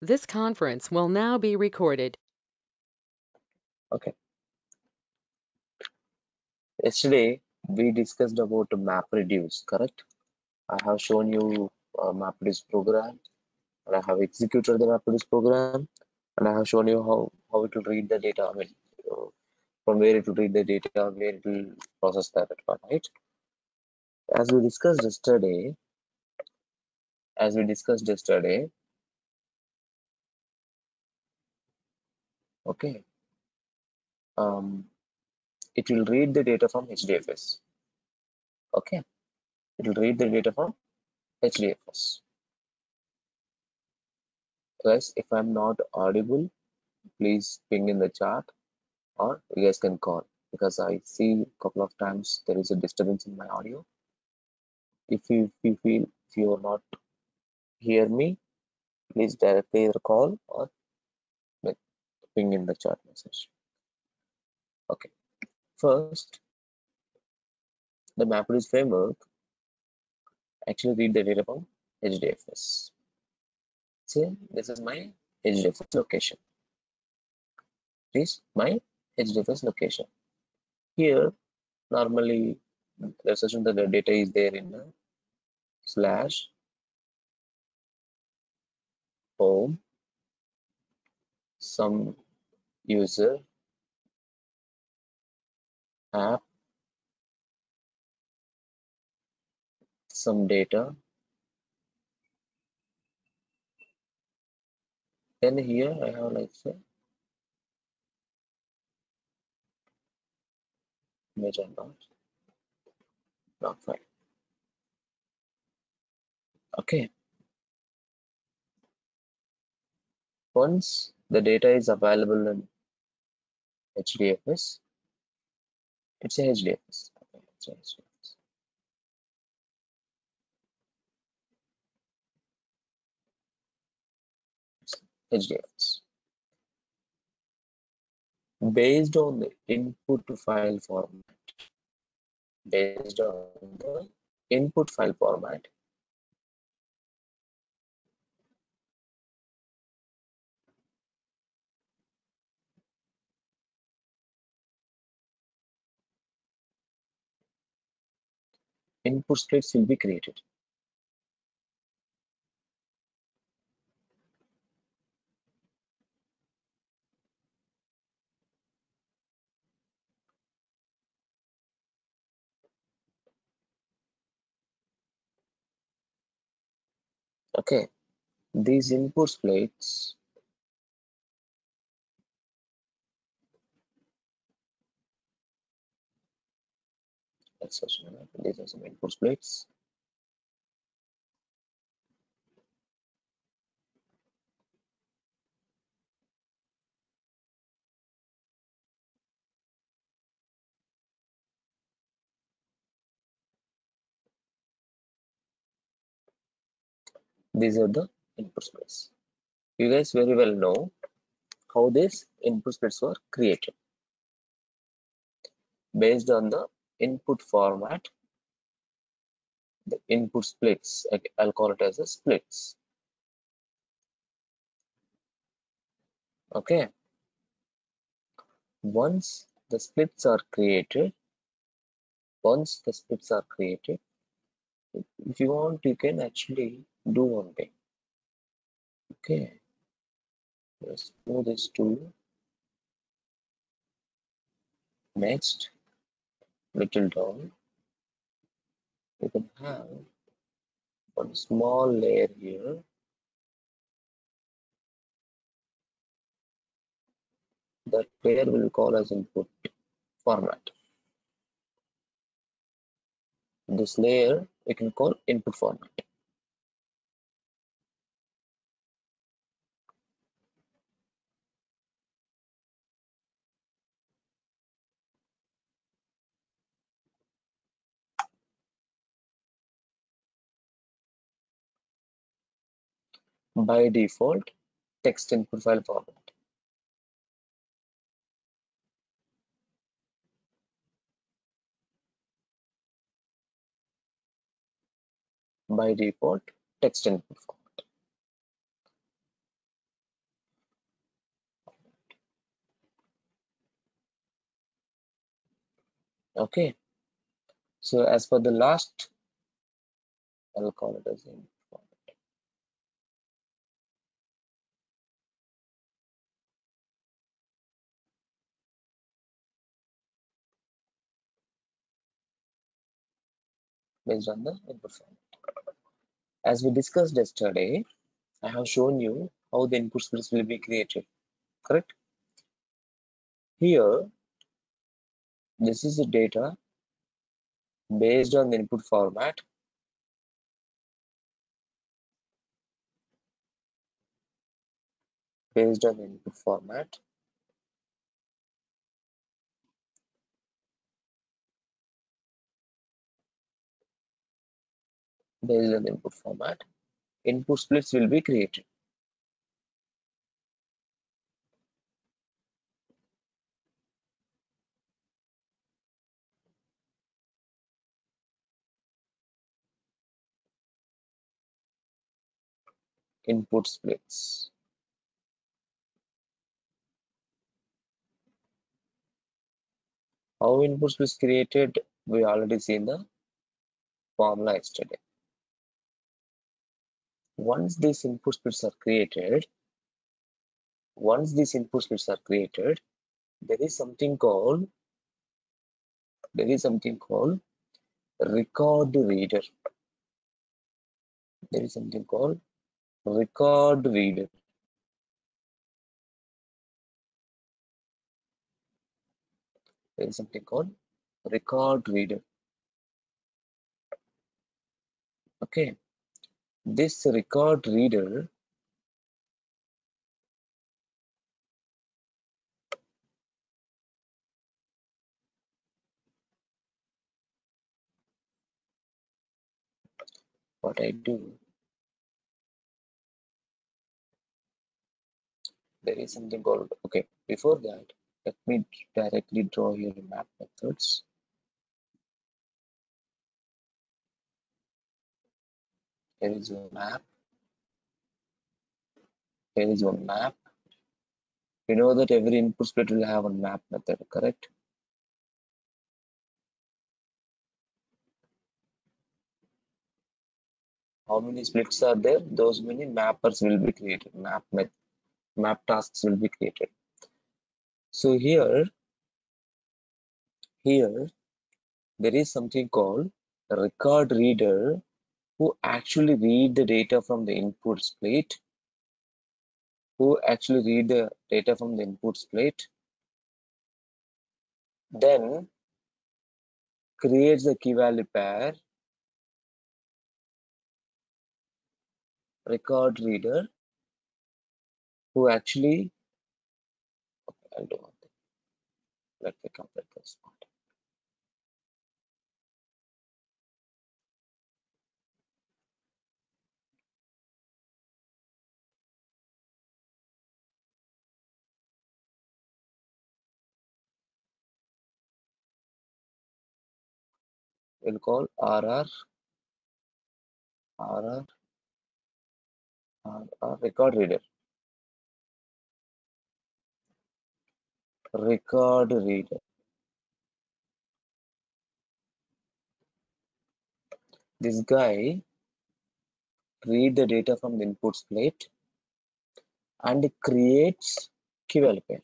This conference will now be recorded. Okay. Yesterday we discussed about MapReduce, correct? I have shown you MapReduce program, and I have executed the MapReduce program, and I have shown you how it will read the data. I mean, uh, from where it will read the data, where it will process that, right? As we discussed yesterday, as we discussed yesterday, okay, um, it will read the data from HDFS. Okay, it will read the data from HDFS. Guys, if I'm not audible, please ping in the chat, or you guys can call, because I see a couple of times there is a disturbance in my audio. If you feel if you are not hear me, please directly either call or like, ping in the chat message. Okay, first, the MapReduce framework actually read the data from HDFS. Say this is my HDFS location. This is my HDFS location. Here, normally, let's assume that the data is there in a slash home some user app some data. Then here I have like say image and not fine. Okay, once the data is available in HDFS, it's a HDFS. Okay, it's a HDFS. Based on the input file format, based on the input file format, input splits will be created. Okay, these input splits these are some input splits. These are the input splits. You guys very well know how these input splits were created. Based on the input format, the input splits, I'll call it as a splits. Okay, once the splits are created, if you want, you can actually do one thing. Okay, let's move this to next, little down. You can have one small layer here. That layer will call as input format. This layer we can call input format. By default, text input file format. By default, text input format. Okay, so as for the last, I'll call it as input format. Based on the input format. As we discussed yesterday, I have shown you how the input splits will be created, correct? Here, this is the data based on the input format. Based on the input format. Based on the input format, input splits will be created. Input splits. How input splits created, we already seen the formula yesterday. Once these input splits are created, there is something called record reader. There is something called record reader. There is something called record reader. Okay, this record reader what I do, there is something called, okay, before that, let me directly draw here map methods. Here is your map. Here is your map. You know that every input split will have a map method, correct? How many splits are there? Those many mappers will be created. Map tasks will be created. So here there is something called a record reader who actually read the data from the input split. Then creates a key value pair. Record reader who actually, I'll do one thing. Let me complete this part. We'll call RR record reader. Record reader. This guy read the data from the input plate and creates key value pair.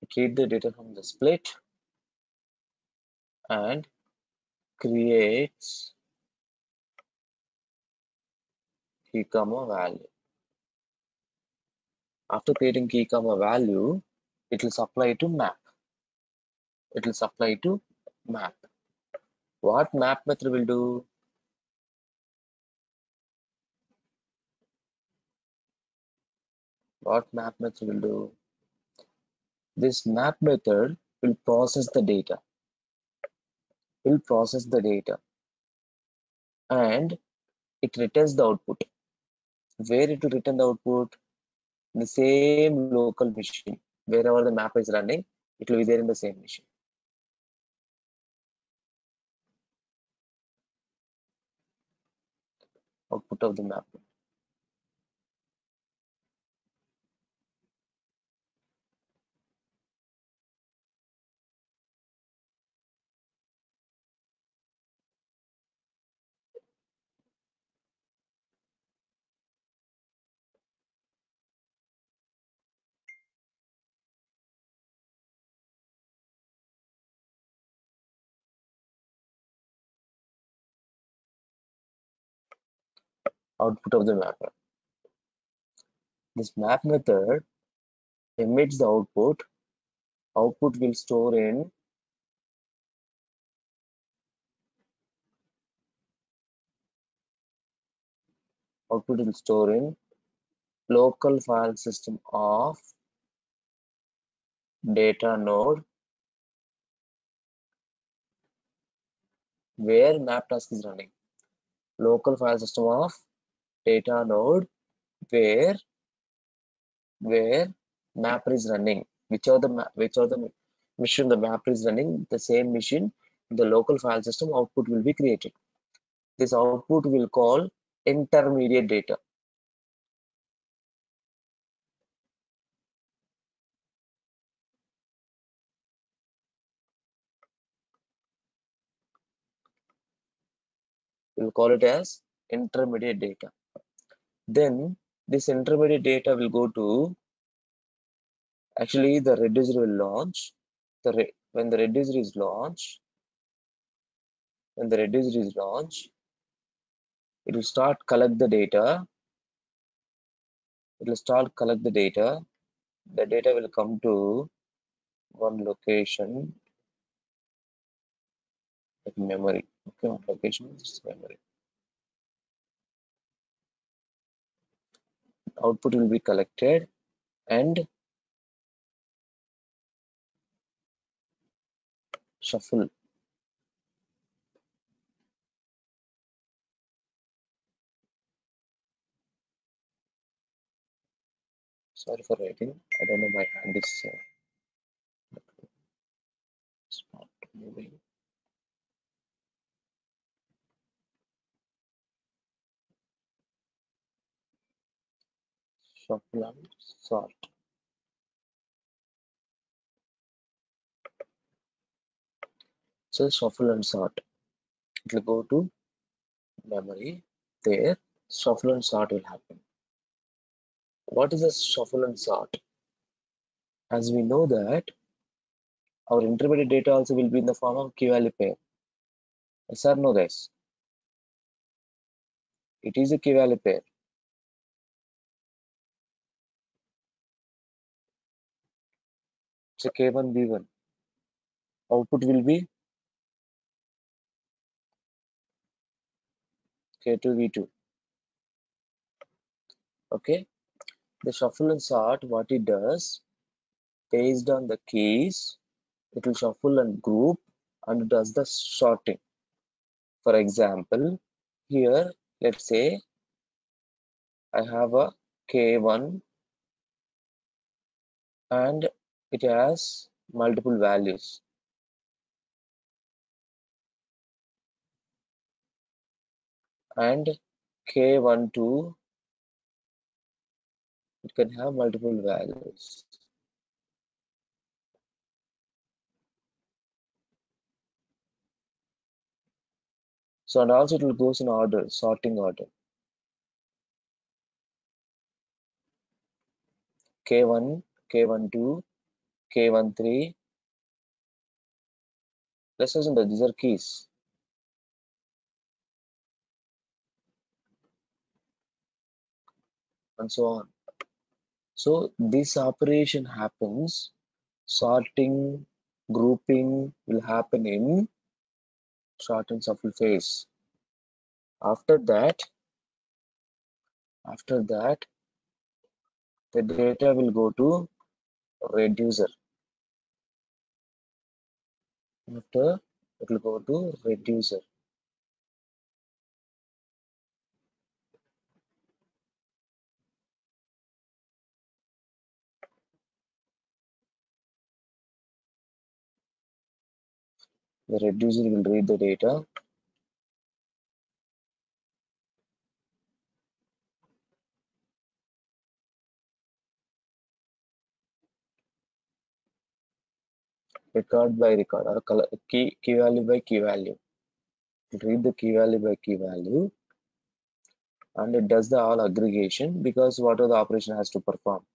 It read the data from the split and creates key comma value. After creating key comma value, it will supply to map. What map method will do? This map method will process the data. And it returns the output. Where it will return the output? The same local machine. wherever the map is running, it will be there in the same machine. Output of the map. Output of the mapper. This map method emits the output. Output will store in local file system of data node where map task is running. Local file system of data node where mapper is running. Which are the machine the mapper is running, the same machine, the local file system output will be created. This output will call intermediate data. We'll call it as intermediate data. Then this intermediate data will go to, actually the reducer will launch. When the reducer is launched, it will start collect the data. The data will come to one location, like memory. Okay, one location is memory. Output will be collected and shuffle. Sorry for writing. I don't know, my hand is not moving. Shuffle and sort. So shuffle and sort. It will go to memory. There, shuffle and sort will happen. What is a shuffle and sort? As we know that our intermediate data also will be in the form of key-value pair. Yes or no, guys? It is a key-value pair. It's a K1 V1. Output will be K2 V2. Okay. The shuffle and sort, what it does, based on the keys, it will shuffle and group and does the sorting. For example, here, let's say I have a K1 and it has multiple values. And K12, it can have multiple values. So, and also it will goes in order, sorting order. K1, K12, K13. Let's assume that these are keys. And so on. So this operation happens, sorting, grouping will happen in sort and shuffle phase. After that, the data will go to reducer. After it will go to reducer. The reducer will read the data. Record by record, or key value by key value. It read the key value by key value, and it does the all aggregation because whatever the operation has to perform.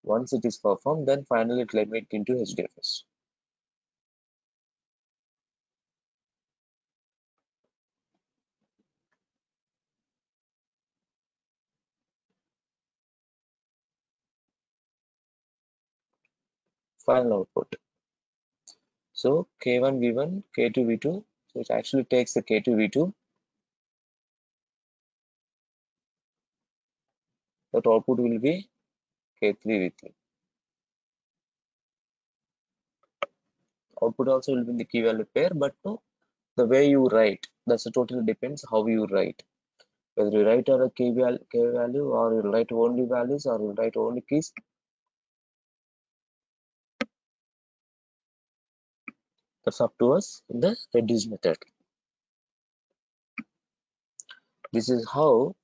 Once it is performed, then finally it will emit into HDFS. Final output. So K1 V1, K2 V2. So it actually takes the K2 V2. That output will be K3 V3. Output also will be in the key value pair, but no, the way you write, that's totally depends how you write. Whether you write on a key value, or you write only values, or you write only keys, that's up to us in the reduce method. This is how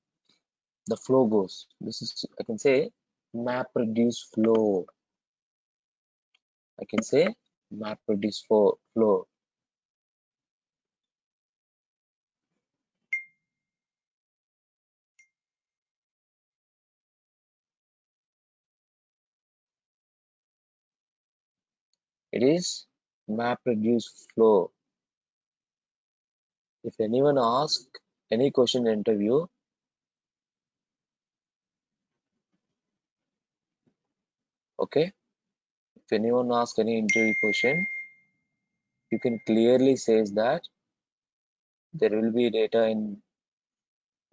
the flow goes. This is, I can say, map reduce flow. I can say map reduce flow. It is map reduce flow. If anyone asks any question in interview, okay, if anyone asks any interview question, you can clearly say that there will be data in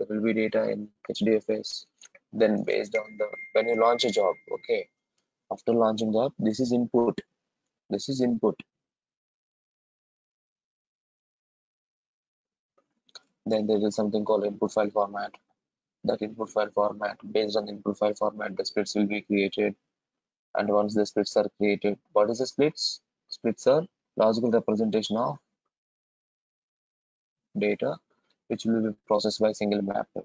HDFS. Then based on the when you launch a job, okay, after launching job, this is input. This is input. Then there is something called input file format. That input file format, based on the input file format, the splits will be created. And once the splits are created, what is the splits? Splits are logical representation of data which will be processed by single mapper.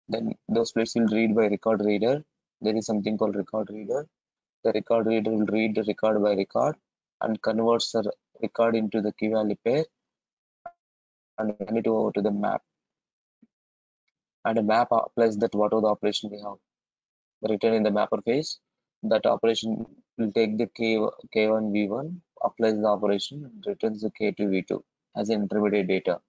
Then those splits will read by record reader. There is something called record reader. The record reader will read the record by record and converts the record into the key value pair and send it over to the map. And the map applies that whatever the operation we have written in the mapper phase. That operation will take the K1 V1, applies the operation, and returns the K2 V2 as intermediate data.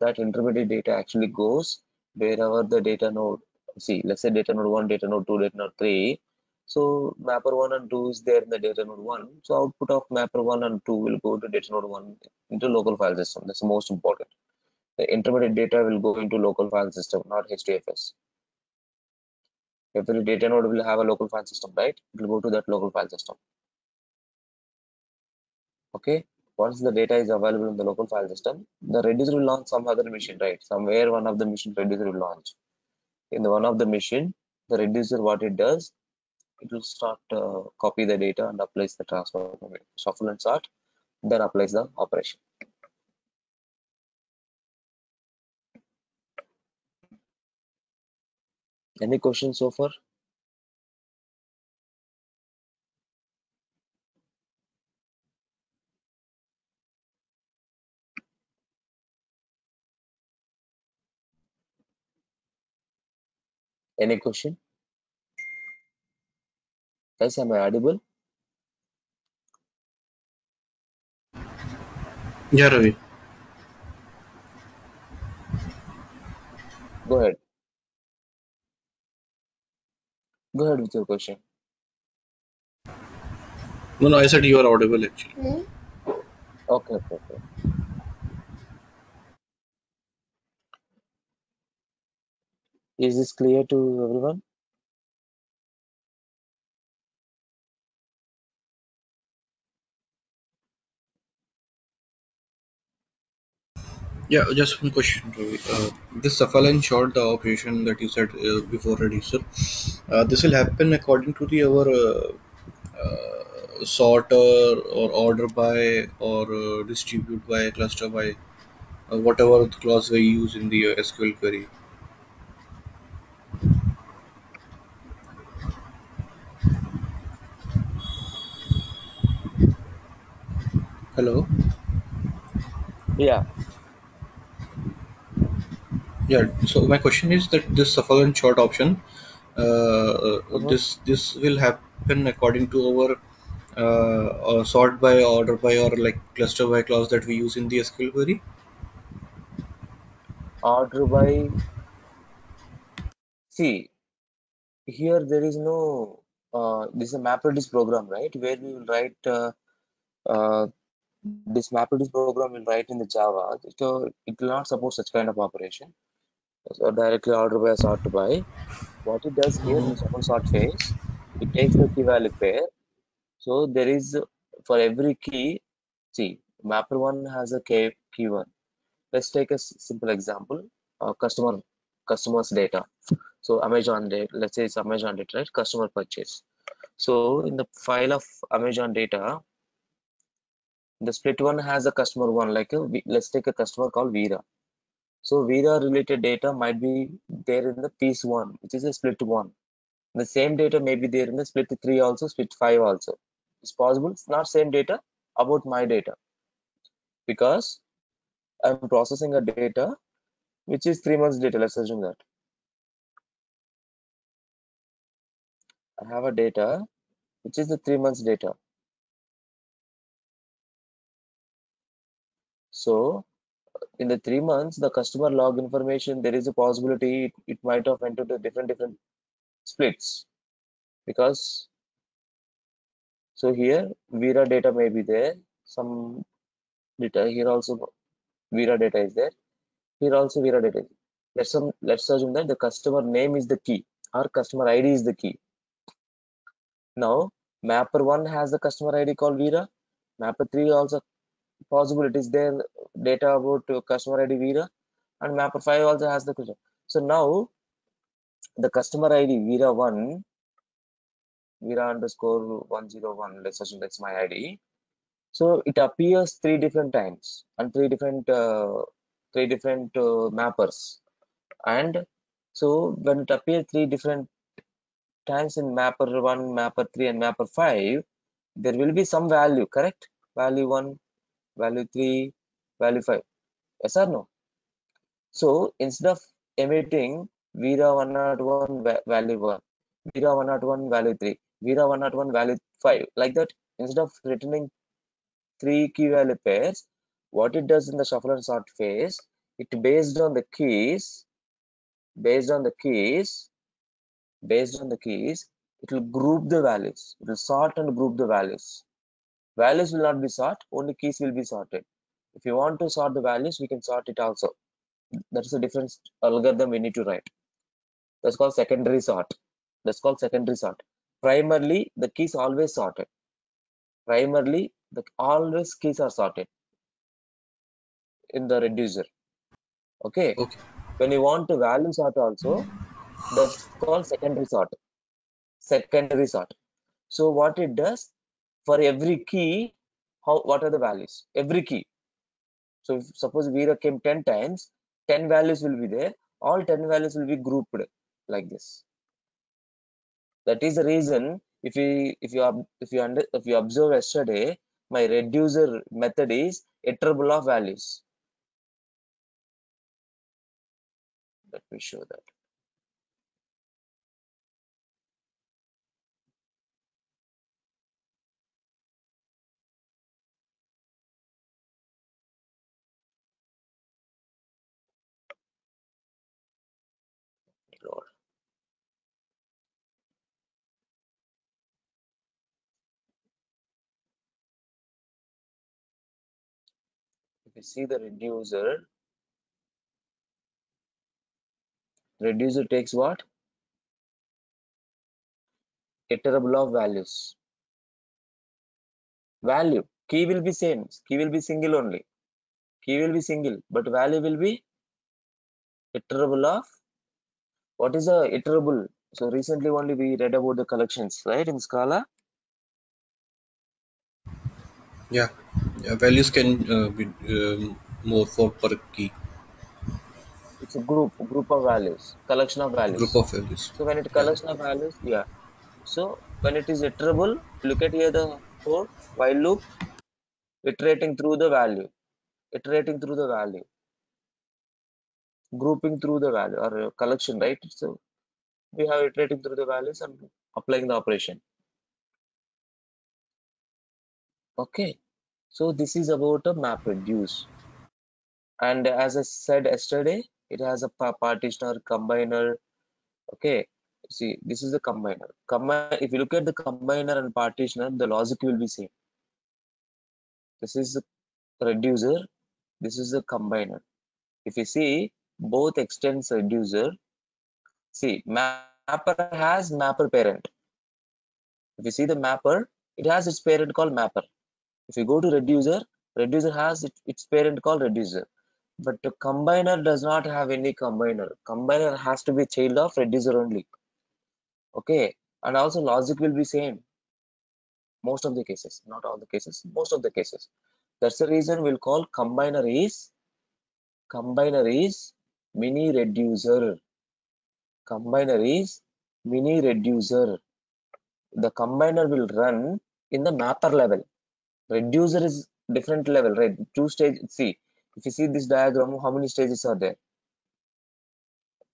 That intermediate data actually goes wherever the data node, see, let's say data node 1, data node 2, data node 3. So mapper 1 and 2 is there in the data node 1. So output of mapper 1 and 2 will go to data node 1 into local file system. That's the most important. The intermediate data will go into local file system, not HDFS. Every data node will have a local file system, right? It will go to that local file system. Okay. Once the data is available in the local file system, the reducer will launch some other machine, right? Somewhere one of the machine reducer will launch. In the one of the machine, the reducer, what it does, it will start copy the data and applies the transfer shuffle and sort, then applies the operation. Any questions so far? Any question? Guys, am I audible? Yeah, Ravi. Go ahead. Go ahead with your question. No, I said you are audible actually. Okay, okay, okay. Is this clear to everyone? Yeah, just one question, Ravi. This shuffle and short, the operation that you said before reducer, this will happen according to the our sort or order by or distribute by, cluster by, whatever the clause we use in the SQL query. Hello. Yeah. Yeah. So my question is that this shuffle and sort option, Mhm. this will happen according to our sort by, order by, or like cluster by clause that we use in the SQL query. Order by, see, here there is no, this is a MapReduce program, right? Where we will write, uh, this MapReduce program will write in the Java. So it will not support such kind of operation. So directly order by, sort by. What it does here in the shuffle sort phase, it takes the key value pair. So there is, for every key, see, mapper one has a key one. Let's take a simple example, customer's data. So Amazon data, let's say it's Amazon data, right? Customer purchase. So in the file of Amazon data, the split one has a customer one, like let's take a customer called Veera. So Veera related data might be there in the piece one, which is a split one. The same data may be there in the split three also, split five also. It's possible. It's not same data about my data, because I'm processing a data which is 3 months data. Let's assume that I have a data which is the 3 months data. So in the 3 months, the customer log information, there is a possibility it might have went into different splits, because so here Veera data may be there. Some data here also Veera data is there. Here also Veera data. Let's assume that the customer name is the key or customer ID is the key. Now mapper one has the customer ID called Veera. Mapper three also possible it is there data about customer ID Veera, and mapper five also has the customer. So now the customer ID Veera one, Veera underscore 101. Let's assume that's my ID. So it appears three different times and three different mappers. And so when it appears three different times in mapper 1, mapper 3, and mapper 5, there will be some value, correct? Value 1, value 3, value 5. Yes or no? So instead of emitting Veera 101 value 1, Veera 101 value 3, Veera 101 value 5, like that, instead of returning three key value pairs, what it does in the shuffle and sort phase, it based on the keys, it will group the values. It will sort and group the values. Values will not be sort, only keys will be sorted. If you want to sort the values, we can sort it also. That's a different algorithm we need to write. That's called secondary sort. Primarily, the keys always sorted. Always keys are sorted in the reducer. Okay. Okay. When you want to value sort also, that's called secondary sort. So what it does, for every key, what are the values? Every key. So if suppose Veera came 10 times, 10 values will be there. All 10 values will be grouped like this. That is the reason, if you observe yesterday, my reducer method is iterable of values. Let me show that. Lord. If you see the reducer takes what? Iterable of values. Value. Key will be same. Key will be single only. Key will be single, but value will be iterable of. What is a iterable? So recently only we read about the collections, right, in Scala. Yeah, yeah, values can be more for per key, It's a group of values, collection of group values. of values. So when it Yeah, collection of values, yeah. So when it is iterable, look at here the code while loop iterating through the value, iterating through the value, grouping through the value or collection, right? So we have iterating through the values and applying the operation. Okay. So this is about a map reduce. And as I said yesterday, it has a partitioner, combiner. Okay. See, this is the combiner. If you look at the combiner and partitioner, the logic will be same. This is the reducer. This is the combiner. If you see, both extends reducer. See, mapper has mapper parent. If you see the mapper, it has its parent called mapper. If you go to reducer, reducer has its parent called reducer. But the combiner does not have any combiner. Combiner has to be child of reducer only. Okay. And also logic will be same. Most of the cases, not all the cases, most of the cases. That's the reason we'll call combiner is mini reducer. Combiner is mini reducer. The combiner will run in the mapper level. Reducer is different level, right? Two stage. See, if you see this diagram, how many stages are there?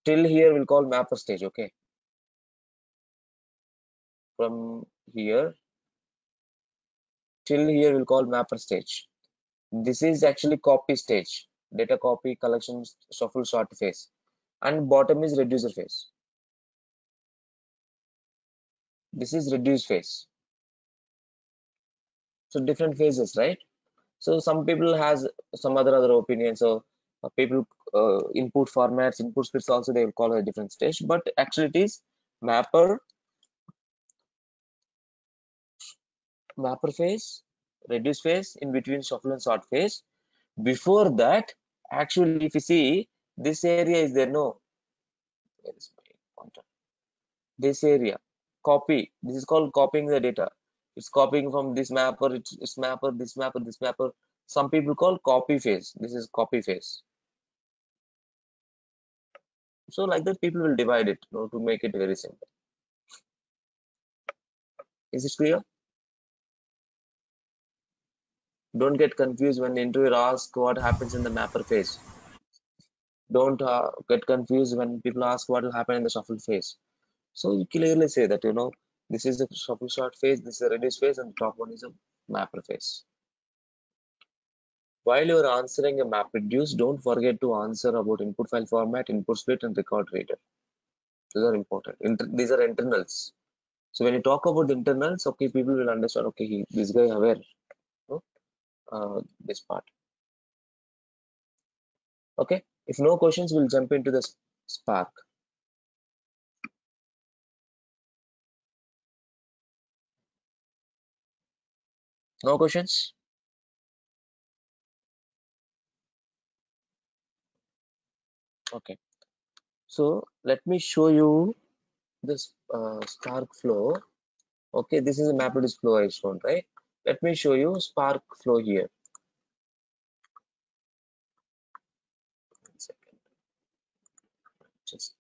Till here we'll call mapper stage. Okay, from here till here we'll call mapper stage. This is actually copy stage, data copy, collection, shuffle, sort phase, and bottom is reducer phase. This is reduce phase. So different phases, right? So some people has some other opinion. So people input formats, input splits also they will call a different stage, but actually it is mapper, mapper phase, reduce phase, in between shuffle and sort phase. Before that, actually, if you see this area is there, no, where is my pointer? This area, copy. This is called copying the data. It's copying from this mapper, it's mapper, this mapper, this mapper. Some people call copy phase. This is copy phase. So like that, people will divide it, to make it very simple. Is it clear? Don't get confused when the interviewer asks what happens in the mapper phase. Don't get confused when people ask what will happen in the shuffle phase. So you clearly say that, this is the shuffle sort phase, this is the reduce phase, and the top one is a mapper phase. While you're answering a map reduce, don't forget to answer about input file format, input split, and record reader. These are important. These are internals. So when you talk about internals, okay, people will understand, okay, this guy aware, this part. Okay. If no questions, we'll jump into the Spark. No questions? Okay. So let me show you this Spark flow. Okay, this is a MapReduce flow I shown, right? Let me show you Spark flow here. One second. Just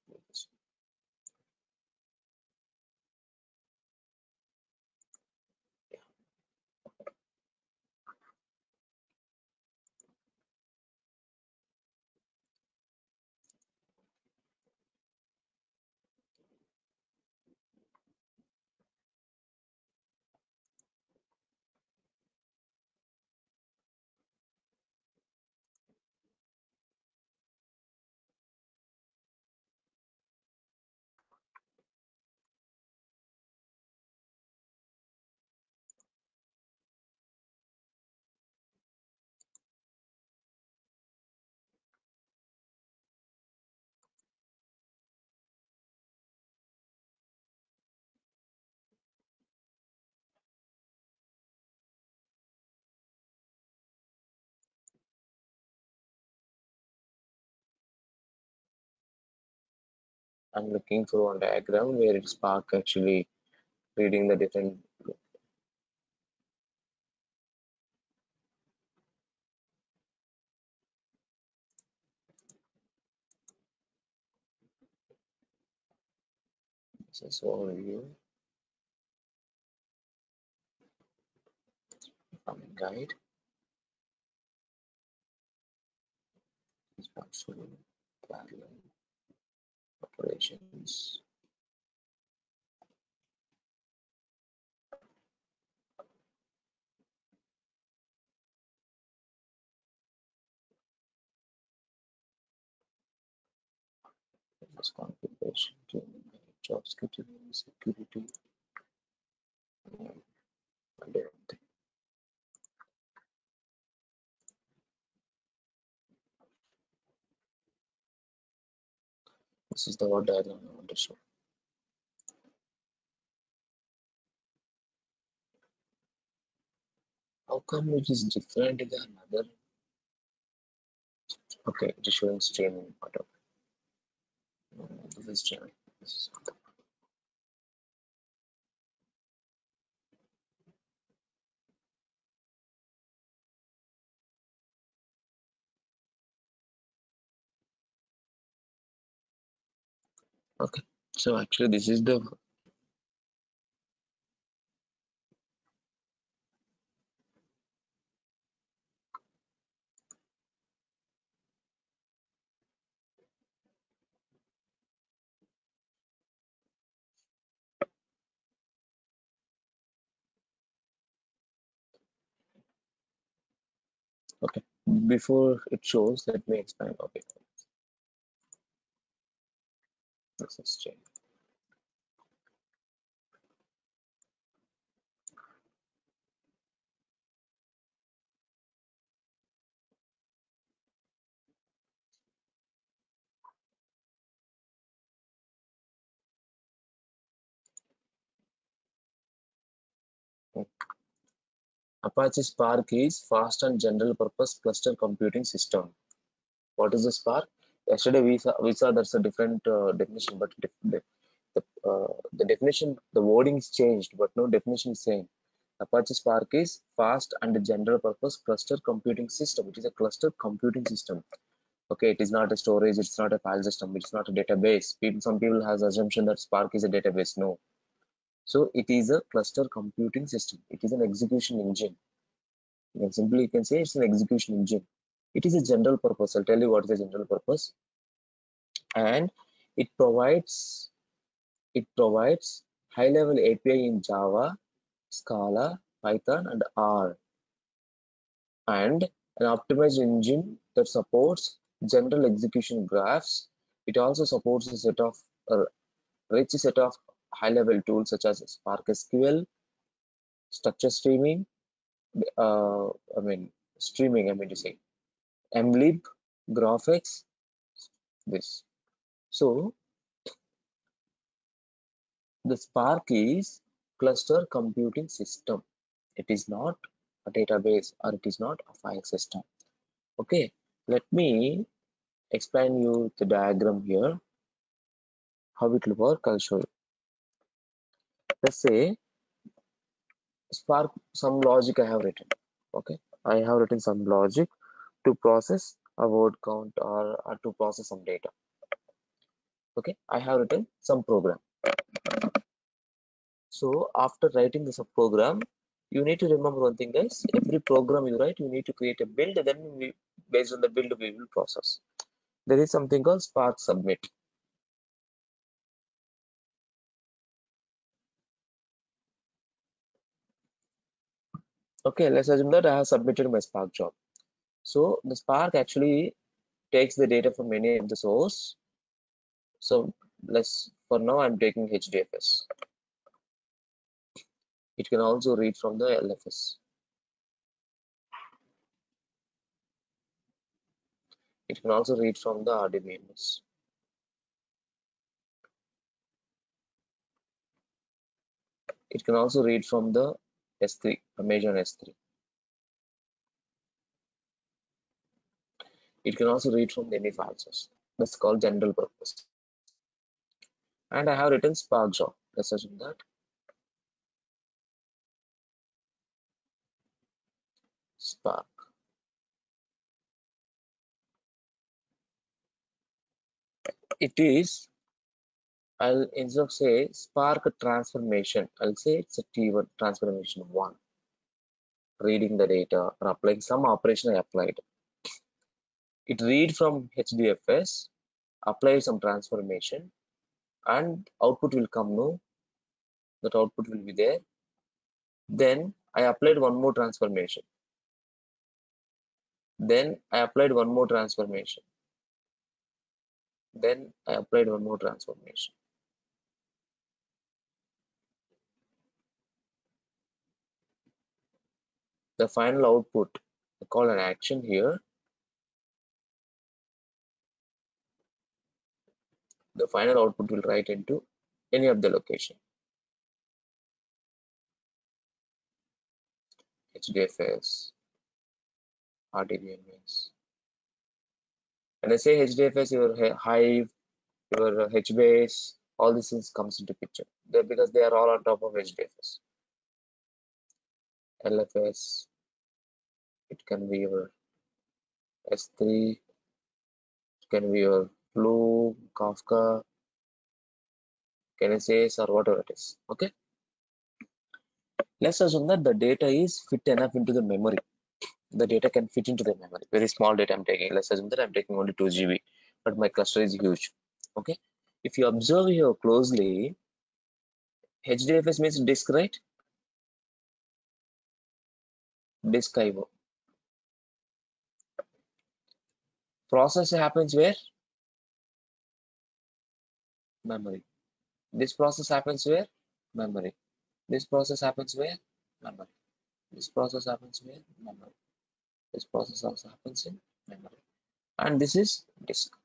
I'm looking for one diagram where it's Spark actually reading the different. This overview, farming guide, functional, parallel operations. This configuration, job scheduling, security, and everything. This is the word diagram I want to show. How come it is different than other? Okay, it is showing streaming auto. This is streaming. This is okay. So actually, this is the okay. Before it shows, let me explain. Okay, this is streaming. Apache Spark is fast and general purpose cluster computing system. What is the Spark? Yesterday we saw that's a different definition, but the definition, the wording is changed, but no definition is same. Apache Spark is fast and general purpose cluster computing system. It is a cluster computing system. Okay, it is not a storage, it's not a file system, it's not a database. Some people has assumption that Spark is a database. No. So it is a cluster computing system. It is an execution engine. Simply you can say it's an execution engine. It is a general purpose. I'll tell you what is a general purpose. And it provides high level API in Java, Scala, Python, and R, and an optimized engine that supports general execution graphs. It also supports a rich set of high level tools such as Spark SQL, structure streaming, uh, I mean streaming, I mean to say mlib, GraphX, this. So the Spark is cluster computing system. It is not a database or it is not a file system. Okay, let me explain you the diagram here, how it will work. I'll show you. Let's say Spark, some logic I have written. Okay, I have written some logic to process a word count or to process some data. Okay, I have written some program. So after writing the subprogram, you need to remember one thing, guys. Every program you write, you need to create a build. Then based on the build, we will process. There is something called Spark Submit. Okay, let's assume that I have submitted my Spark job. So the Spark actually takes the data from any of the source. So let's, for now, I'm taking HDFS. It can also read from the LFS. It can also read from the RDBMS. It can also read from the S3, Amazon S3. It can also read from any file source. That's called general purpose. And I have written Spark job. Let's assume that Spark. It is I'll, instead of say Spark transformation, I'll say it's a T1 transformation 1, reading the data or applying some operation I applied. It read from HDFS, apply some transformation, and output will come. No, that output will be there. Then I applied one more transformation. Then I applied one more transformation. Then I applied one more transformation. The final output, I call an action here. The final output will write into any of the location. HDFS, RDBMS. When I say HDFS, your Hive, your HBase, all these things comes into picture. Because they are all on top of HDFS. LFS, it can be your S3, it can be your Flume, Kafka, Kinesis, or whatever it is. Okay. Let's assume that the data is fit enough into the memory. The data can fit into the memory. Very small data I'm taking. Let's assume that I'm taking only 2 GB, but my cluster is huge. Okay. If you observe here closely, HDFS means disk, right? Disk IO. Process happens where? Memory. This process happens where? Memory. This process happens where? Memory. This process happens where? Memory. This process also happens in memory. And this is disk.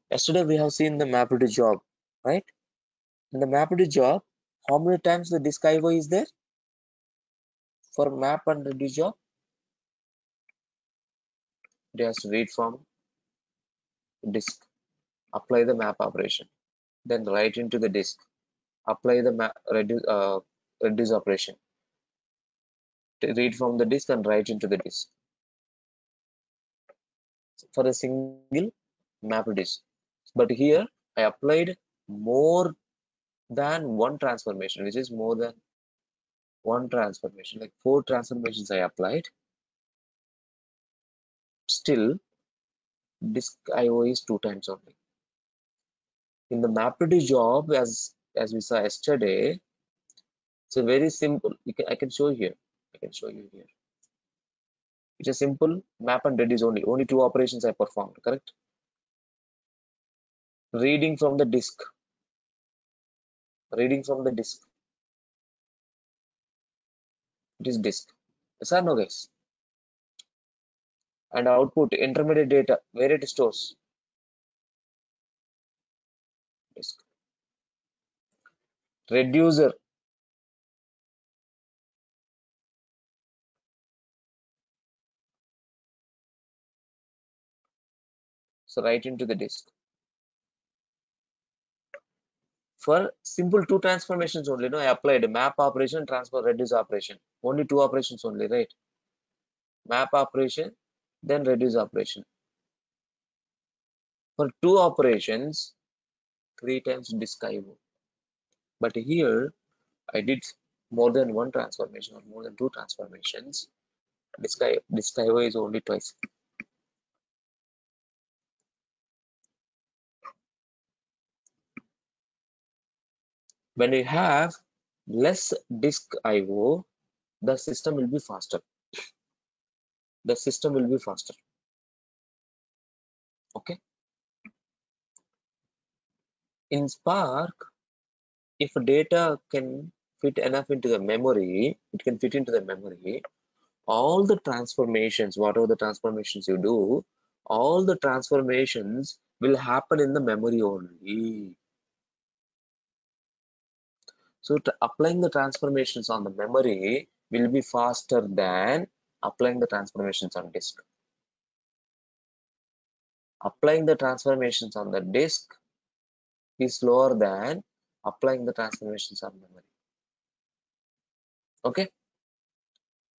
Yesterday we have seen the mapped to job, right? In the mapped to job, how many times the disk IO is there? For map and reduce job, it has to read from disk, apply the map operation, then write into the disk, apply the map reduce operation, read from the disk and write into the disk for a single mapped disk. But here I applied more than one transformation, which is more than one transformation, like 4 transformations I applied. Still, disk IO is 2 times only. In the mapped job, as we saw yesterday, it's a very simple. I can show here. I can show you here. It's a simple map and reduce only. Only 2 operations I performed. Correct? Reading from the disk. Reading from the disk. It is disk. Yes or no, guys? And output intermediate data where it stores. Disk. Reducer. So write into the disk. For simple 2 transformations only, no, I applied map operation, transfer, reduce operation. Only 2 operations only, right? Map operation, then reduce operation. For 2 operations, 3 times disk IO. But here I did more than 1 transformation or more than 2 transformations. Disk IO is only twice. When you have less disk IO, the system will be faster. The system will be faster. Okay. In Spark, if data can fit enough into the memory, it can fit into the memory. All the transformations, whatever the transformations you do, all the transformations will happen in the memory only. So applying the transformations on the memory will be faster than applying the transformations on disk. Applying the transformations on the disk is slower than applying the transformations on memory. Okay.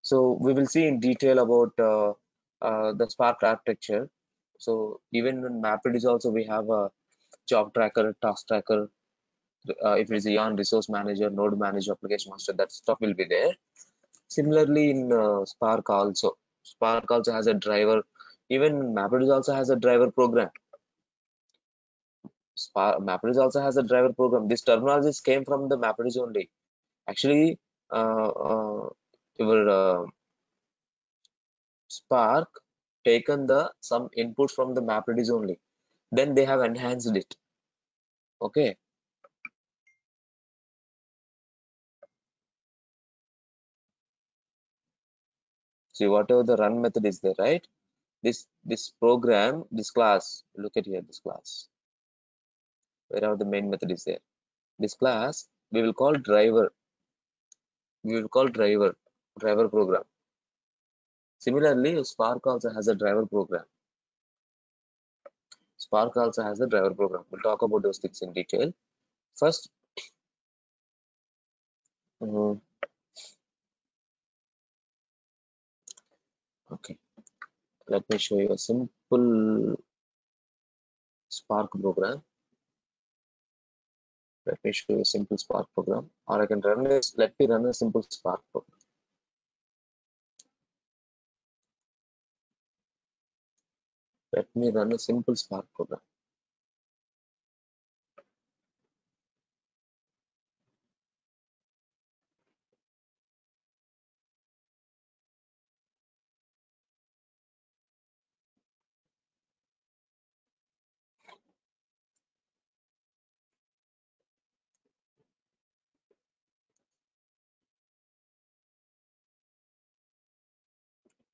So we will see in detail about the Spark architecture. So even in MapReduce also we have a job tracker, task tracker. If it is a Yarn resource manager, node manager, application master, that stuff will be there. Similarly in Spark also. Spark also has a driver. Even MapReduce also has a driver program. MapReduce also has a driver program. These terminologies came from the MapReduce only. Actually, your Spark taken the some input from the MapReduce only. Then they have enhanced it. Okay. See, whatever the run method is there, right? This program, this class, look at here, this class. Wherever the main method is there. This class we will call driver. We will call driver program. Similarly, Spark also has a driver program. Spark also has a driver program. We'll talk about those things in detail. First, okay, let me show you a simple Spark program. Let me show you a simple Spark program, or I can run this. Let me run a simple Spark program. Let me run a simple Spark program.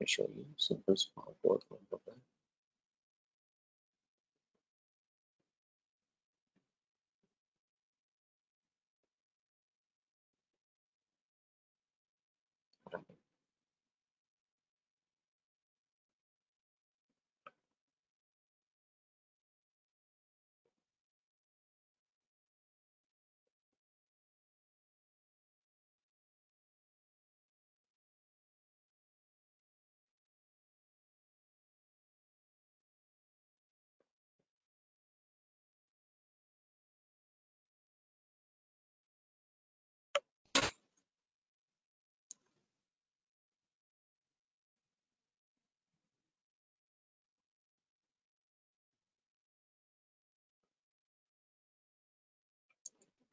Let me show you simple Spark program.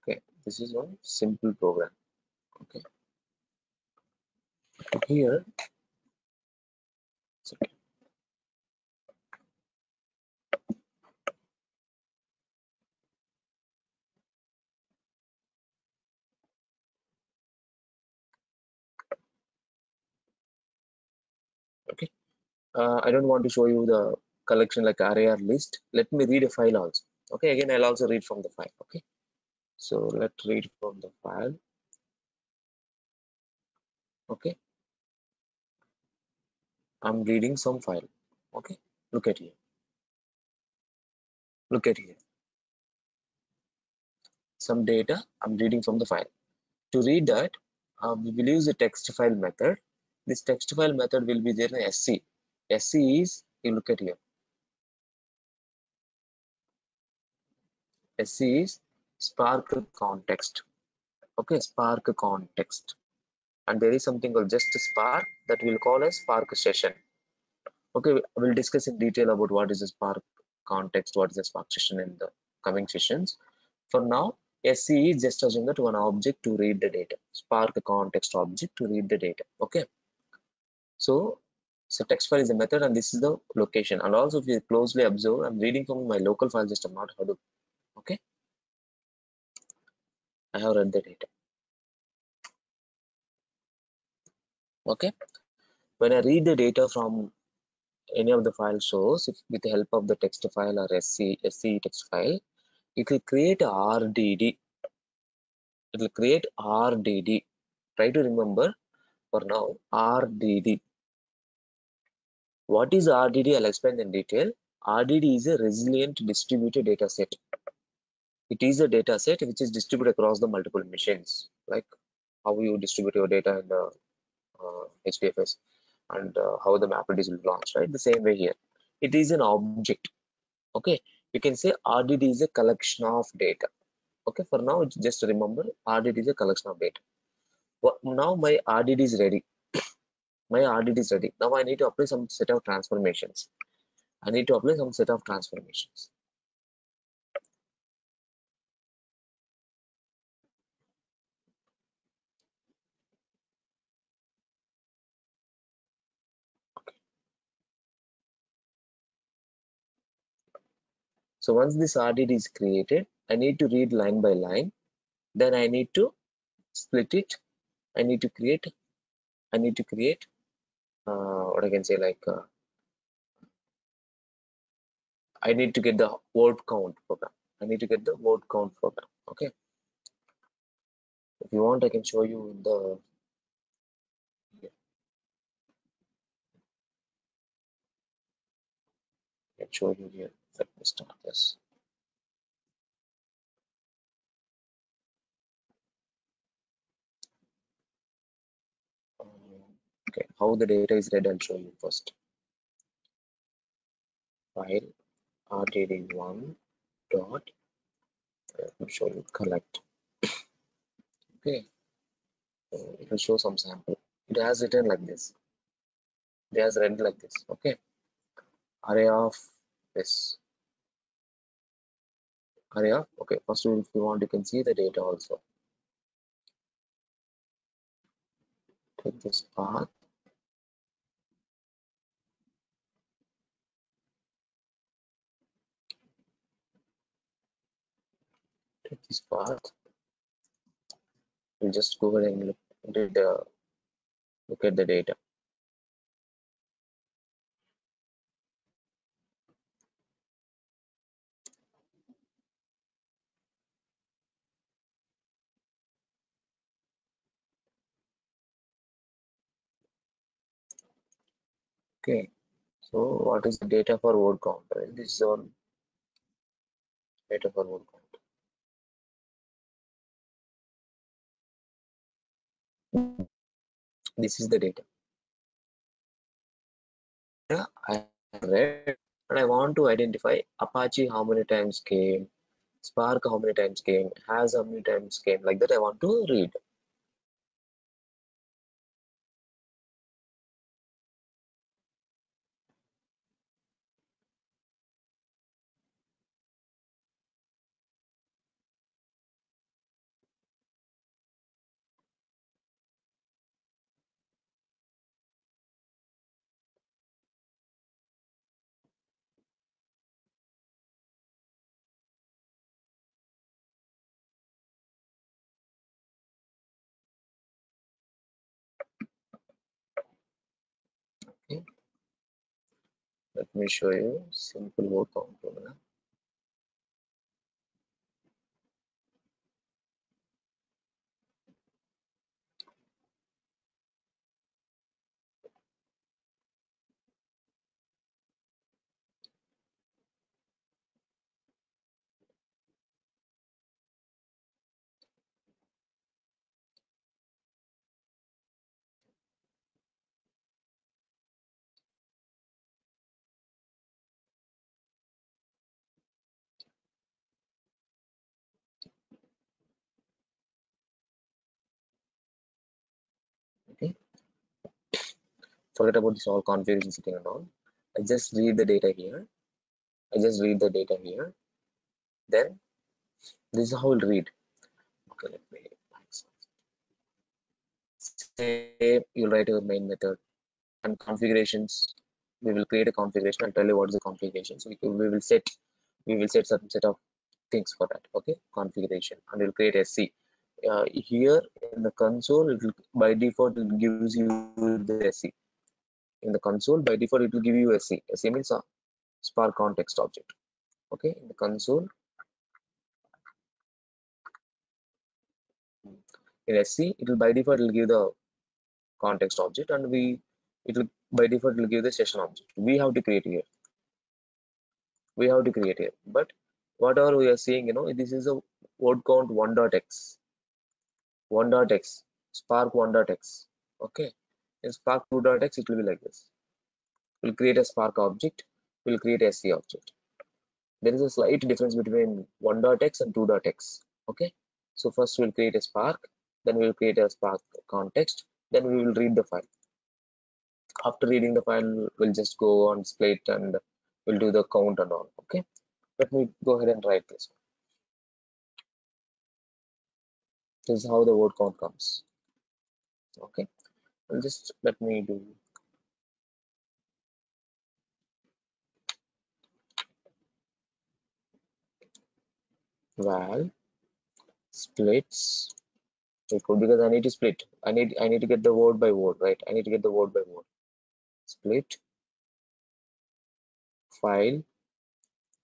Okay, this is one simple program. Okay, here, okay, I don't want to show you the collection like array or list. Let me read a file also. Okay, again, I'll also read from the file. Okay, so let's read from the file. Okay, I'm reading some file. Okay, look at here. Look at here. Some data I'm reading from the file. To read that, we will use the text file method. This text file method will be there in SC. SC is, you look at here. SC is Spark context. Okay, Spark context. And there is something called just Spark that we'll call as Spark session. Okay, we'll discuss in detail about what is a Spark context, what is a Spark session in the coming sessions. For now, SC is just assume that one object to read the data. Spark context object to read the data. Okay. So text file is the method and this is the location. And also if you closely observe, I'm reading from my local file system, not Hadoop. Okay. I have read the data. Okay. When I read the data from any of the file source, if with the help of the text file or SC text file, it will create a RDD. It will create RDD. Try to remember for now RDD. What is RDD? I'll explain in detail. RDD is a resilient distributed data set. It is a data set which is distributed across the multiple machines, like how you distribute your data in the HDFS and how the MapReduce will launch, right? The same way here. it is an object. Okay, you can say RDD is a collection of data. Okay, for now just remember RDD is a collection of data. Now my RDD is ready. My RDD is ready. Now I need to apply some set of transformations. I need to apply some set of transformations. So once this RDD is created, I need to read line by line. Then I need to split it. I need to create what I can say, like I need to get the word count program. I need to get the word count program. Okay. If you want, I can show you in the I can show you here. Let me start this. Okay, how the data is read, I'll show you first. File rdd1 dot, let me show you collect. Okay, so it will show some sample. It has written like this. It has read like this. Okay, array of this array of, okay, first if you want, you can see the data also. Take this path. Take this path. We'll just go ahead and look at the data. Okay, so what is the data for word count? This is all data for word count. This is the data. I read, and I want to identify Apache how many times came, Spark how many times came, Has how many times came, like that I want to read. Okay, let me show you simple word count formula. Okay, forget about this all configuration setting and all. I just read the data here. Then this is how I'll read. Okay, let me say you'll write your main method and configurations. We will create a configuration and tell you what is the configuration. So we will set some set of things for that. Okay, configuration, and we'll create SC. Here in the console, it will by default it gives you the SC. In the console, by default, it will give you SC. SC means a Spark context object. Okay, in the console, in SC, it will by default it will give the context object, and it will by default it will give the session object. We have to create here. But whatever we are seeing, this is a word count 1.x, 1.x, Spark 1.x. Okay, in Spark 2.x, it will be like this. We'll create a Spark object. we'll create a SC object. There is a slight difference between 1.x and 2.x. Okay, so first we'll create a Spark, then we'll create a Spark context, then we will read the file. After reading the file, we'll just go on split and we'll do the count and all. Okay, let me go ahead and write this. This is how the word count comes. Okay, and just let me do val splits equal, because I need to split. I need to get the word by word, right? I need to get the word by word. Split file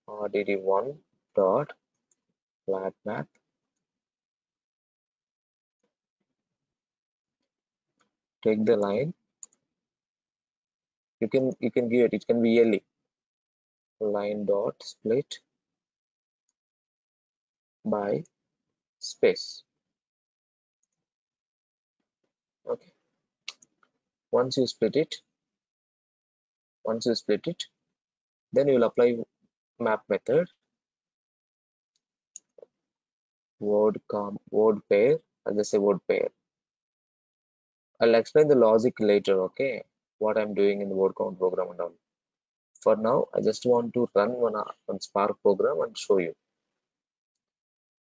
rdd1 dot flat map. Take the line. You can give it. It can be yearly. Line dot split by space. Okay. Once you split it, then you will apply map method word pair. I'll just say word pair. I'll explain the logic later. Okay, what I'm doing in the word count program and all. For now, I just want to run one Spark program and show you.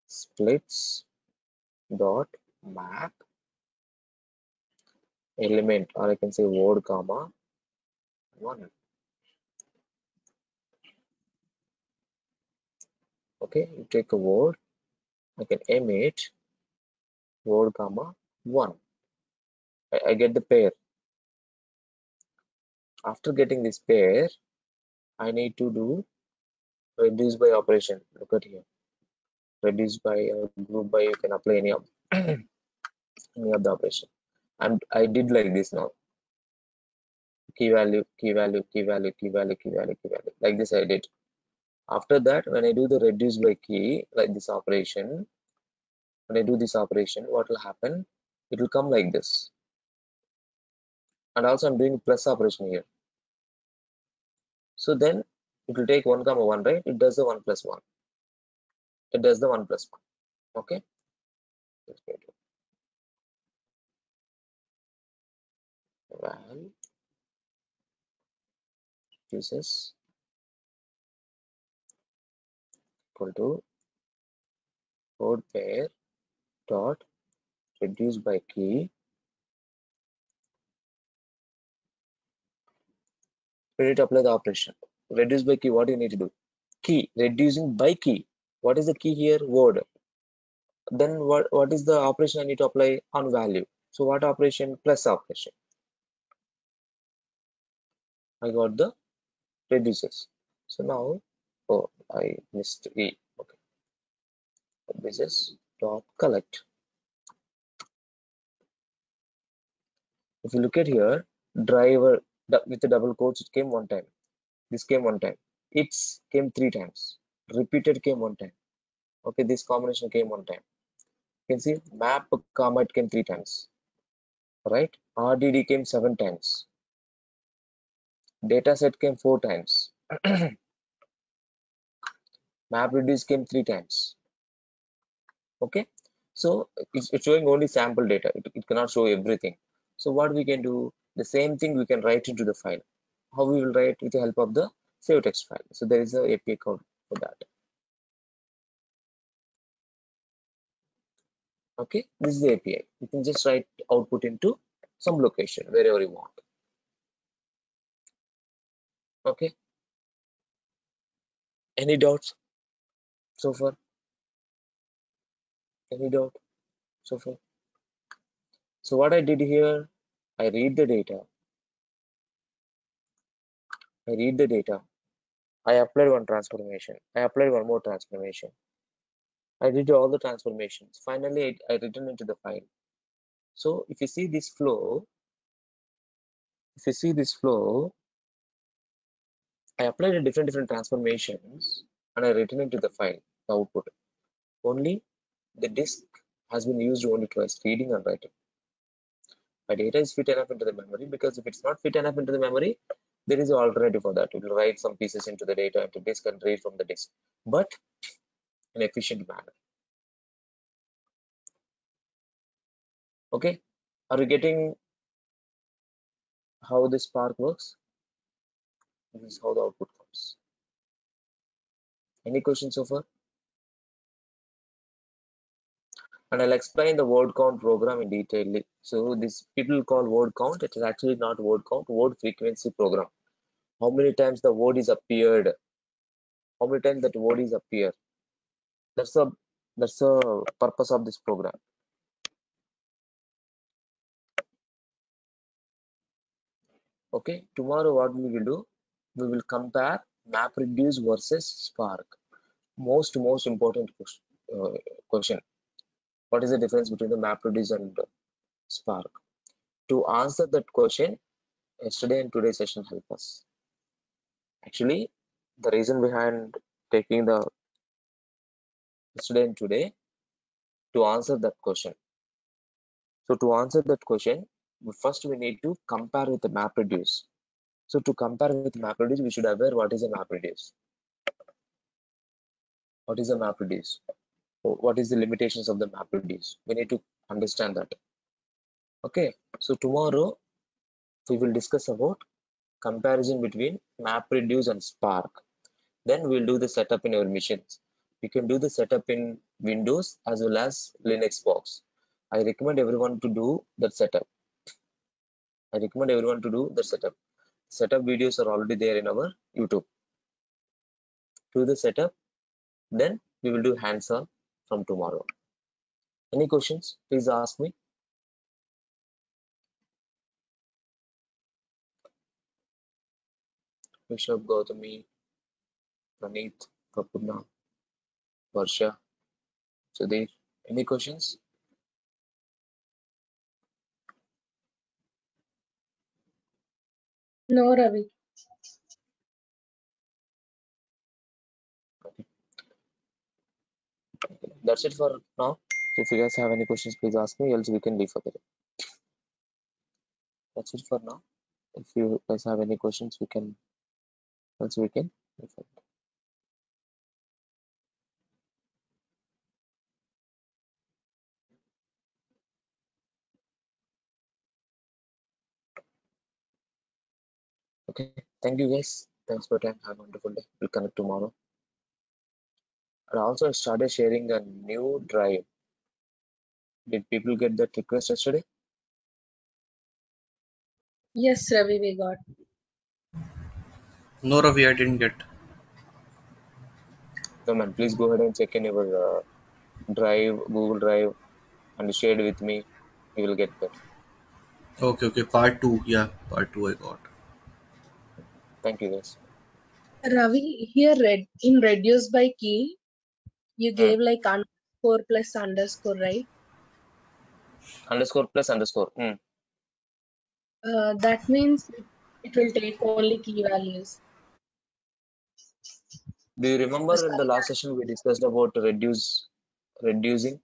Splits dot map element, or I can say word comma 1. Okay, you take a word, I can emit word comma 1. I get the pair. After getting this pair, I need to do reduce by operation. Look at here. Reduce by group by, you can apply any of any of the operation. And I did like this now. Key value, key value, key value, key value, key value, key value. Like this I did. After that, when I do the reduce by key, like this operation, when I do this operation, what will happen? It will come like this. And also I'm doing plus operation here. So then it will take 1 comma 1, right? It does the 1 plus 1. It does the 1 plus 1. Okay. Val uses equal to code pair dot reduce by key. We need to apply the operation. Reduce by key, what do you need to do? Key, reducing by key. What is the key here? Word. Then what is the operation I need to apply on value? So what operation? Plus operation. I got the reduces. So now, oh, I missed E. Okay. Reduces dot collect. If you look at here, driver with the double quotes, it came 1 time. This came 1 time. It's came 3 times. Repeated came 1 time. Okay, this combination came 1 time. You can see map comma it came 3 times. Right? RDD came 7 times. Data set came 4 times. Map reduce came 3 times. Okay, so it's showing only sample data. It cannot show everything. So what we can do, the same thing we can write into the file. How we will write? With the help of the save text file. So there is a API code for that. Okay, this is the API. You can just write output into some location wherever you want. Okay, any doubts so far? Any doubt so far? So what I did here, I read the data. I applied one transformation. I applied one more transformation. I did all the transformations. Finally, I return into the file. So if you see this flow, I applied a different transformations and I return into the file, the output. Only the disk has been used only twice, reading and writing. My data is fit enough into the memory, because if it's not fit enough into the memory, There is an alternative for that. It will write some pieces into the data into disk and read from the disk, but in efficient manner. Okay, are you getting how this Spark works? This is how the output comes. Any questions so far? And I'll explain the word count program in detail. So this people call word count. It is actually not word count, word frequency program. How many times the word is appeared? How many times that word is appeared? That's the purpose of this program. Okay, tomorrow what we will do? We will compare MapReduce versus Spark. Most important question. What is the difference between the MapReduce and Spark? To answer that question, yesterday and today's session help us. Actually, the reason behind taking the yesterday and today to answer that question. So to answer that question, first we need to compare with the MapReduce. So to compare with MapReduce, we should aware what is a MapReduce. What is a MapReduce? What is the limitations of the MapReduce? We need to understand that. Okay. So tomorrow we will discuss about comparison between MapReduce and Spark. Then we'll do the setup in our machines. You can do the setup in Windows as well as Linux box. I recommend everyone to do that setup. Setup videos are already there in our YouTube. Do the setup, then we will do hands-on from tomorrow. Any questions? Please ask me. Rishabh, Gautami, Praneeth, Kapurna, Varsha, Sudeep. Any questions? No, Ravi. That's it for now. If you guys have any questions, please ask me, else we can leave for the day. That's it for now. If you guys have any questions, we can leave for the day. Okay, thank you guys. Thanks for your time. Have a wonderful day. We'll connect tomorrow. And also I started sharing a new drive. Did people get that request yesterday? Yes, Ravi, we got. No, Ravi, I didn't get. No man, please go ahead and check in your drive, Google Drive, and share it with me. You will get that. Okay, okay. Part two. Yeah, part two I got. Thank you guys. Ravi, here in reduce by key, you Hmm. gave like underscore plus underscore, right? Underscore plus underscore. That means it will take only key values. Do you remember in the last session we discussed about reducing?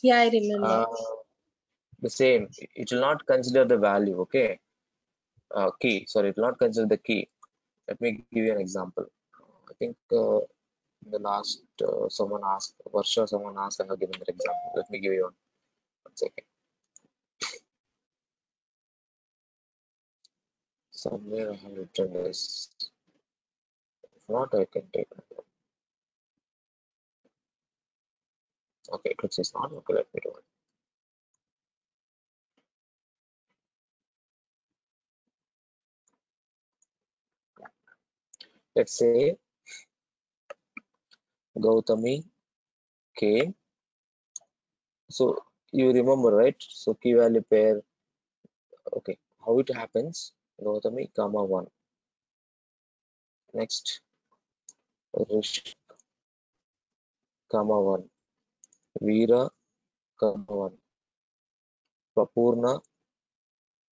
Yeah, I remember. The same. It will not consider the value. Okay. Key. Sorry, it will not consider the key. Let me give you an example. I think in the last someone asked Varsha, someone asked, I have given that example. Let me give you one second. Somewhere I have written this. If not, I can take it. Okay, it looks it's not. Okay, let me do it. Let's say Gautami came. So you remember, right? So key value pair. Okay, how it happens? Gautami, comma 1. Next, Rish, comma 1. Veera, comma 1. Prapurna,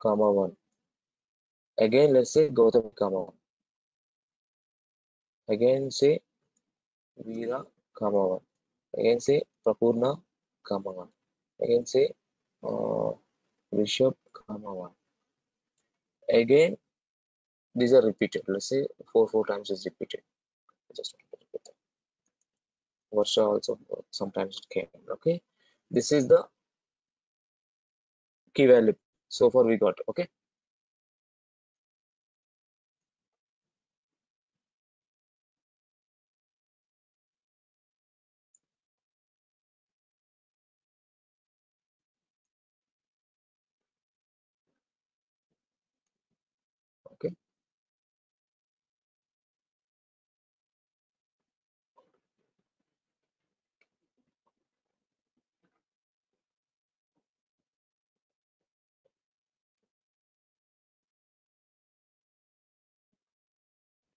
comma 1. Again, let's say Gautami, comma 1. Again, say Veera, comma 1. Again, say Prapurna, comma 1. Again, say uh, Rishabh, comma 1. Again, these are repeated. Let's say four times is repeated. Just repeat that. Varsha also sometimes it came. Okay, this is the key value. So far we got. Okay, okay.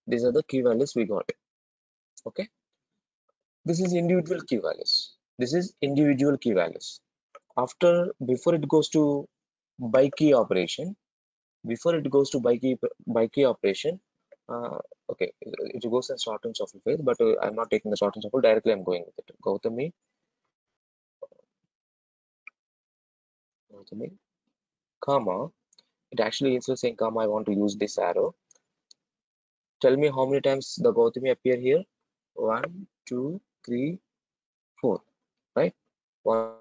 These are the key values we got. Okay, this is individual key values. This is individual key values. Before it goes to by key operation, operation, okay, it goes in short and shuffle phase, but I'm not taking the short and shuffle directly. I'm going with it. Gautami, comma. It actually instead of saying comma, I want to use this arrow. Tell me how many times the Gautami appear here. 1, 2, 3, 4. Right? 1,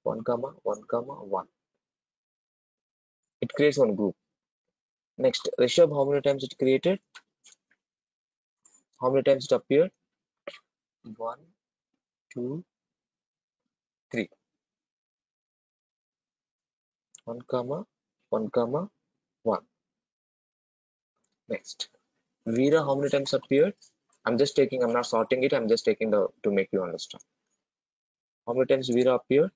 1, comma, 1, comma, 1. It creates one group. Next, Rishabh, how many times it created? How many times it appeared? 1, 2, 3. 1, comma, 1, comma, 1. Next, Veera, how many times appeared? I'm not sorting it, I'm just taking to make you understand. How many times Veera appeared?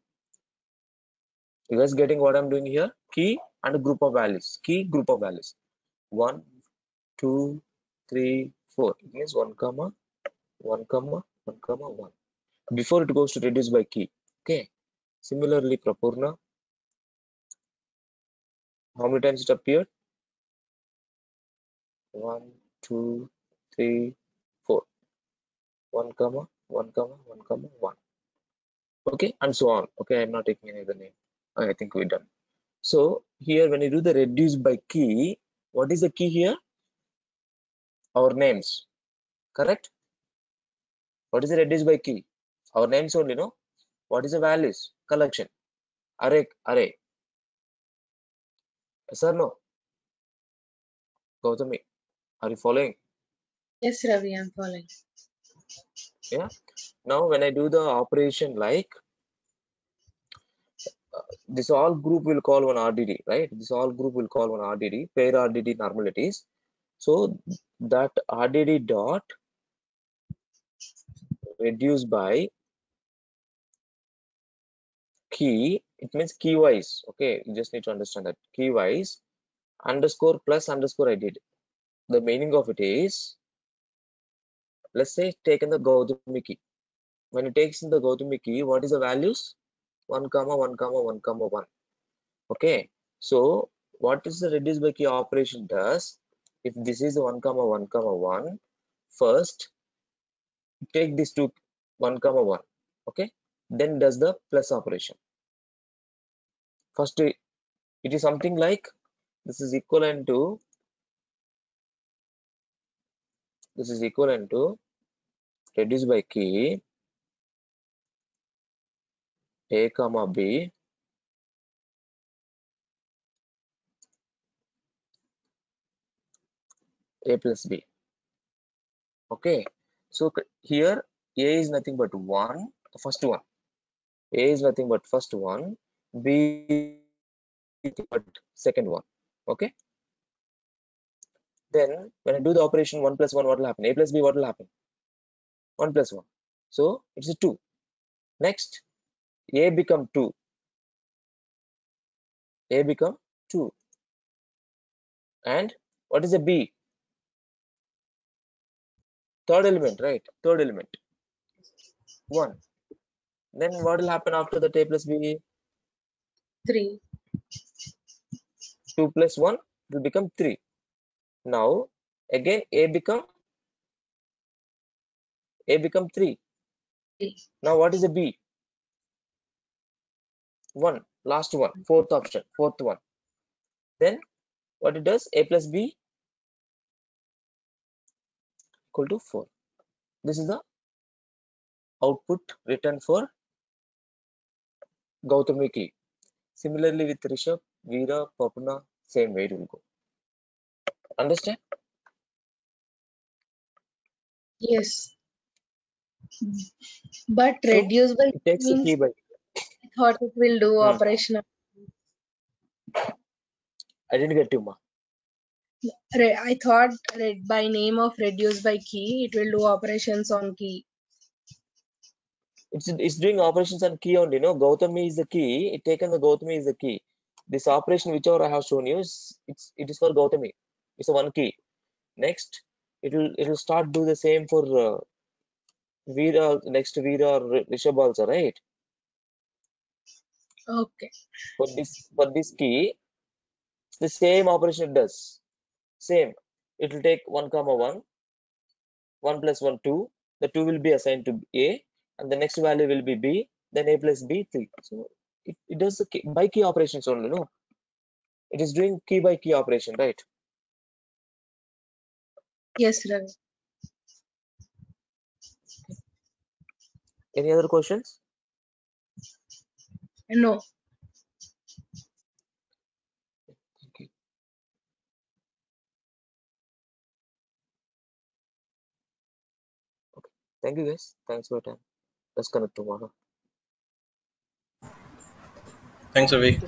You guys getting what I'm doing here? Key and a group of values. Key, group of values. 1, 2, 3, 4. It means 1, comma, 1, comma, 1, comma, 1. Before it goes to reduce by key. Okay. Similarly, Prapurna, how many times it appeared? 1, 2, 3, 4. 1, comma, 1, comma, 1, comma, 1. Okay, and so on. Okay, I'm not taking any other name. I think we're done. So here, when you do the reduce by key, what is the key here? Our names, correct? What is the reduce by key? Our names only, no? What is the values? Collection. Array. Yes or no? Gautami, are you following? Yes, Ravi, I'm following. Yeah. Now, when I do the operation like this, all group will call one RDD, right? This all group will call one RDD, pair RDD normalities. So that RDD dot reduce by key, it means key wise. Okay, you just need to understand that key wise underscore plus underscore I did. The meaning of it is, let's say taken the Gautami key. When it takes in the Gautami key, what is the values? 1, comma, 1, comma, 1, comma, 1. Okay, so what is the reduce by key operation does? If this is 1, comma, 1, comma, 1, first take this to 1, comma, 1. Okay, then does the plus operation. First, it is something like this is equivalent to reduce by key a comma b a plus b. Okay, so here a is nothing but 1, the first one. A is nothing but first one, b is nothing but second one. Okay, then when I do the operation 1 plus 1, what will happen? A plus b, what will happen? 1 plus 1, so it's a 2. Next, a become 2, and what is a b? Third element, right? Third element, 1. Then what will happen after that? A plus b? 3. 2 plus 1 will become 3. Now again a become 3. 3. Now what is a b? 1, last one, fourth option, fourth one. Then what it does, a plus b equal to 4. This is the output written for Gautami key. Similarly with Rishabh, Veera, Papuna, same way it will go. Understand? Yes. But So reduce by it takes a means key by. I thought it will do operational. I didn't get you, ma. I thought by name of reduce by key, it will do operations on key. It's doing operations on key only. No, Gautami is the key. It taken the Gautami is the key. This operation, whichever I have shown you, it is for Gautami. It's a one key. Next, it will start do the same for Veera, next Veera or Rishabh also, right? Okay. For this key, the same operation it does. Same. It will take 1 comma 1, 1 plus 1 2. The 2 will be assigned to A, and the next value will be B. Then A plus B 3. So it does the key, by key operations only. No, it is doing key by key operation, right? Yes, Ravi. Any other questions? No. Okay. Thank you guys. Thanks for your time. Let's connect tomorrow. Thanks, Ravi.